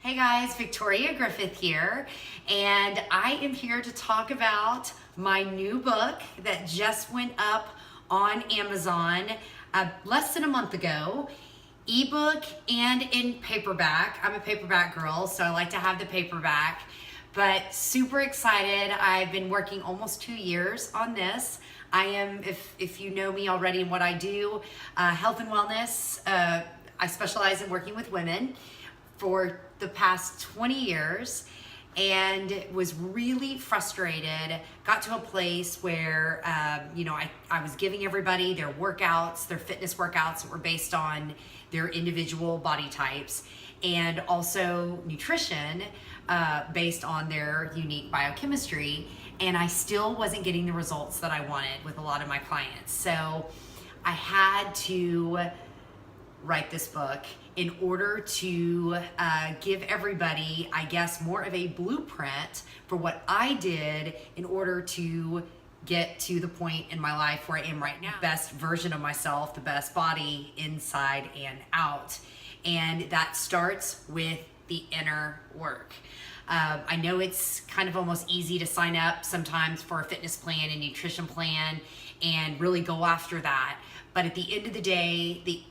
Hey guys, Victoria Griffith here, and I am here to talk about my new book that just went up on Amazon less than a month ago. Ebook and in paperback. I'm a paperback girl, so I like to have the paperback, but super excited. I've been working almost 2 years on this. I am, if you know me already and what I do, health and wellness. I specialize in working with women for the past 20 years and was really frustrated. Got to a place where, I was giving everybody their workouts, their fitness workouts that were based on their individual body types, and also nutrition based on their unique biochemistry. And I still wasn't getting the results that I wanted with a lot of my clients. So I had to write this book in order to give everybody, I guess, more of a blueprint for what I did in order to get to the point in my life where I am right now. Best version of myself, the best body inside and out. And that starts with the inner work. I know it's kind of almost easy to sign up sometimes for a fitness plan and nutrition plan and really go after that. But at the end of the day, the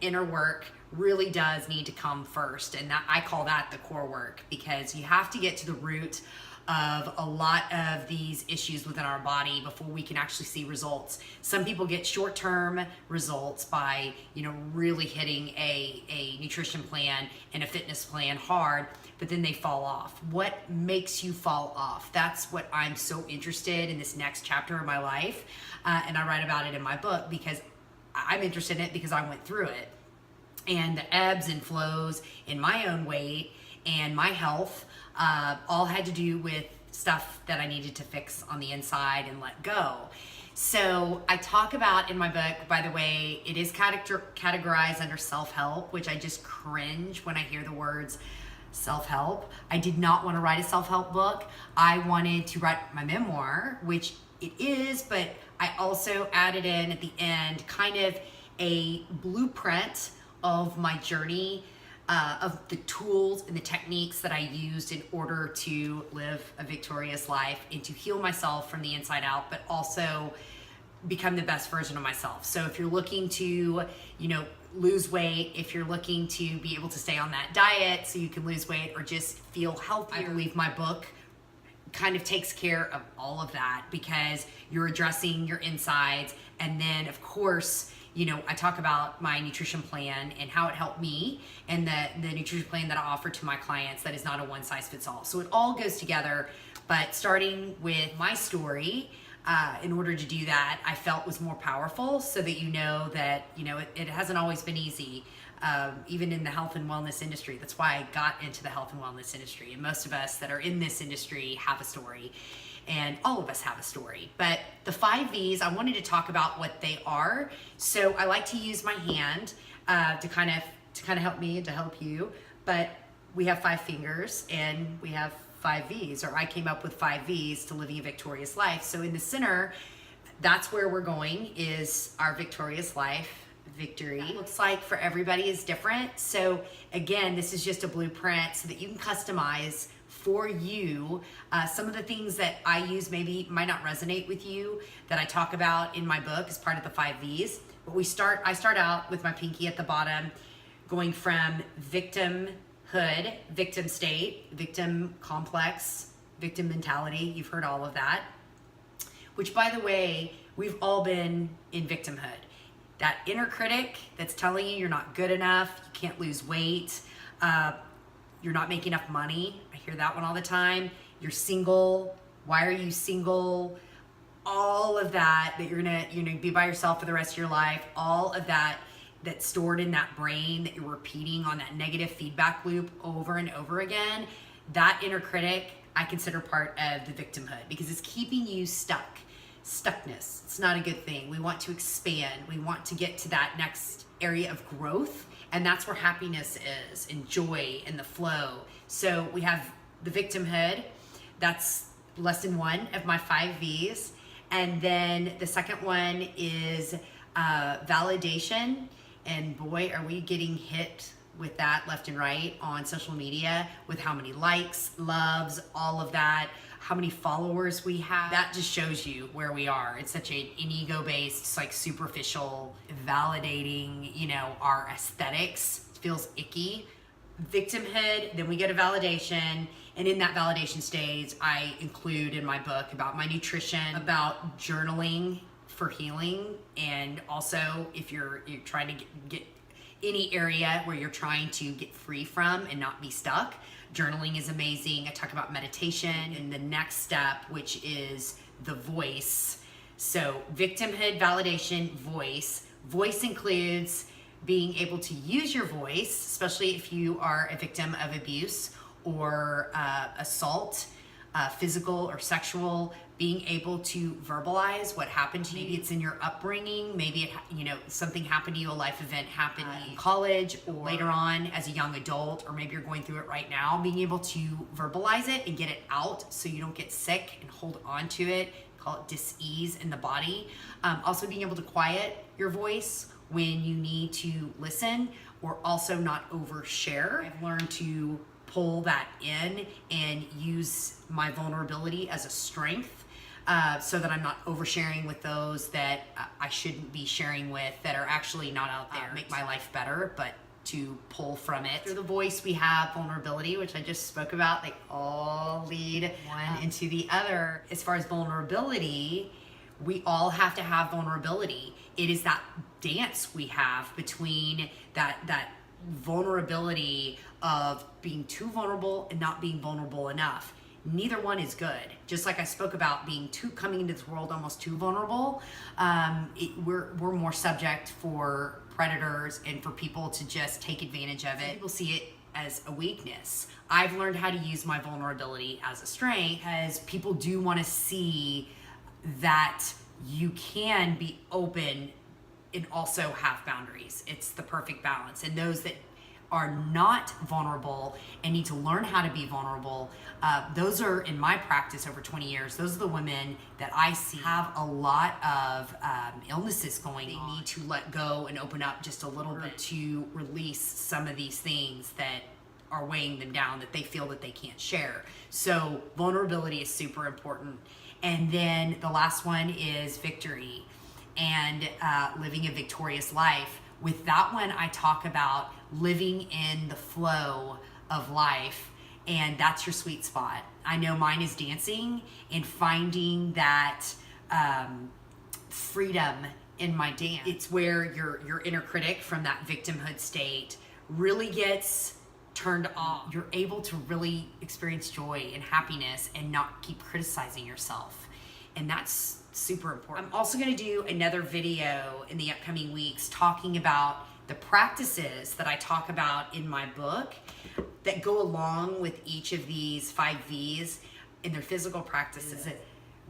inner work really does need to come first. And that, I call that the core work, because you have to get to the root of a lot of these issues within our body before we can actually see results. Some people get short-term results by, really hitting a nutrition plan and a fitness plan hard, but then they fall off. What makes you fall off? That's what I'm so interested in this next chapter of my life. And I write about it in my book because I'm interested in it because I went through it. And the ebbs and flows in my own weight and my health all had to do with stuff that I needed to fix on the inside and let go. So I talk about in my book, by the way, it is categorized under self-help, which I just cringe when I hear the words self-help. I did not want to write a self-help book. I wanted to write my memoir, which it is, but I also added in at the end kind of a blueprint of my journey, of the tools and the techniques that I used in order to live a victorious life and to heal myself from the inside out, but also become the best version of myself. So if you're looking to, lose weight, if you're looking to be able to stay on that diet so you can lose weight or just feel healthier, I believe my book kind of takes care of all of that, because you're addressing your insides. And then of course, I talk about my nutrition plan and how it helped me, and the nutrition plan that I offer to my clients that is not a one size fits all. So it all goes together, but starting with my story, in order to do that, I felt was more powerful, so that that, it hasn't always been easy, even in the health and wellness industry. That's why I got into the health and wellness industry. And most of us that are in this industry have a story, and all of us have a story. But the 5 V's, I wanted to talk about what they are. So I like to use my hand to kind of help me and to help you. But we have 5 fingers and we have 5 V's, or I came up with 5 V's to living a victorious life. So in the center, that's where we're going, is our victorious life. Victory looks like for everybody is different. So again, this is just a blueprint so that you can customize for you. Some of the things that I use might not resonate with you, that I talk about in my book as part of the 5 V's. But I start out with my pinky at the bottom, going from victimhood, victim state, victim complex, victim mentality. You've heard all of that, which, by the way, we've all been in victimhood. That inner critic that's telling you you're not good enough, you can't lose weight, you're not making enough money. I hear that one all the time. You're single. Why are you single? All of that you're gonna be by yourself for the rest of your life. All of that that's stored in that brain that you're repeating on that negative feedback loop over and over again. That inner critic I consider part of the victimhood, because it's keeping you stuck. Stuckness, it's not a good thing. We want to expand. We want to get to that next area of growth. And that's where happiness is, and joy, and the flow. So we have the victimhood. That's lesson 1 of my 5 V's. And then the second one is validation. And boy, are we getting hit with that left and right on social media with how many likes, loves, all of that, how many followers we have. That just shows you where we are. It's such an ego-based, like superficial, validating, you know, our aesthetics. It feels icky. Victimhood, then we go to validation, and in that validation stage, I include in my book about my nutrition, about journaling for healing, and also if you're trying to get any area where you're trying to get free from and not be stuck, journaling is amazing. I talk about meditation and the next step, which is the voice. So victimhood, validation, voice. Voice includes being able to use your voice, especially if you are a victim of abuse or assault, physical or sexual, being able to verbalize what happened to you. Maybe it's in your upbringing, maybe it, you know, something happened to you, a life event happened in college or later on as a young adult, or maybe you're going through it right now. Being able to verbalize it and get it out so you don't get sick and hold on to it, call it dis-ease in the body. Also being able to quiet your voice when you need to listen, or also not overshare. I've learned to pull that in and use my vulnerability as a strength, so that I'm not oversharing with those that I shouldn't be sharing with, that are actually not out there. Make my life better, but to pull from it. Through the voice, we have vulnerability, which I just spoke about. They all lead one into the other. As far as vulnerability, we all have to have vulnerability. It is that dance we have between that vulnerability of being too vulnerable and not being vulnerable enough. Neither one is good. Just like I spoke about coming into this world almost too vulnerable, we're more subject for predators and for people to just take advantage of it. People see it as a weakness. I've learned how to use my vulnerability as a strength, because people do want to see that you can be open and also have boundaries. It's the perfect balance. And those that are not vulnerable and need to learn how to be vulnerable, those are, in my practice over 20 years, those are the women that I see have a lot of illnesses going on. They need to let go and open up just a little bit to release some of these things that are weighing them down, that they feel that they can't share. So vulnerability is super important. And then the last one is victory and living a victorious life. With that one, I talk about living in the flow of life, and that's your sweet spot. I know mine is dancing and finding that freedom in my dance. It's where your inner critic from that victimhood state really gets turned off. You're able to really experience joy and happiness and not keep criticizing yourself. And that's super important. I'm also going to do another video in the upcoming weeks talking about the practices that I talk about in my book that go along with each of these 5 V's in their physical practices.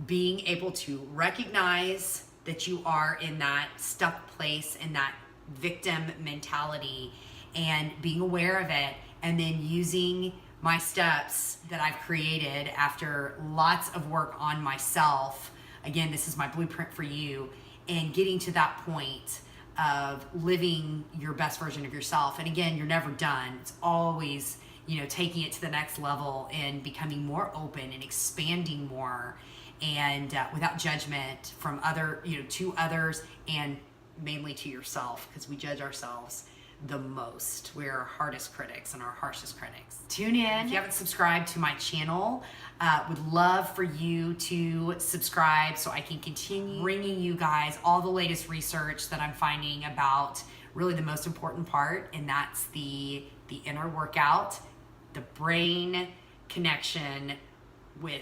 Being able to recognize that you are in that stuck place, in that victim mentality, and being aware of it, and then using my steps that I've created after lots of work on myself. Again, this is my blueprint for you, and getting to that point of living your best version of yourself. And again, you're never done. It's always, taking it to the next level and becoming more open and expanding more, and without judgment from to others, and mainly to yourself, because we judge ourselves the most. We're our hardest critics and our harshest critics. Tune in. If you haven't subscribed to my channel, would love for you to subscribe so I can continue bringing you guys all the latest research that I'm finding about really the most important part, and that's the inner workout, the brain connection with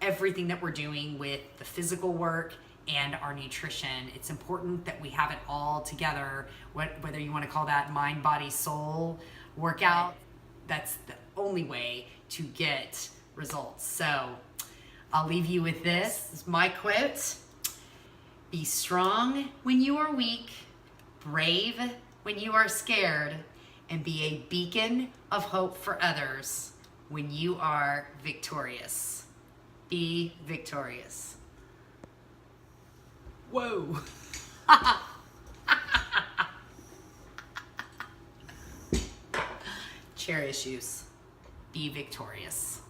everything that we're doing with the physical work and our nutrition. It's important that we have it all together, whether you want to call that mind, body, soul workout. That's the only way to get results. So I'll leave you with this. This is my quote: be strong when you are weak, brave when you are scared, and be a beacon of hope for others when you are victorious. Be victorious. Whoa. share issues. Be victorious.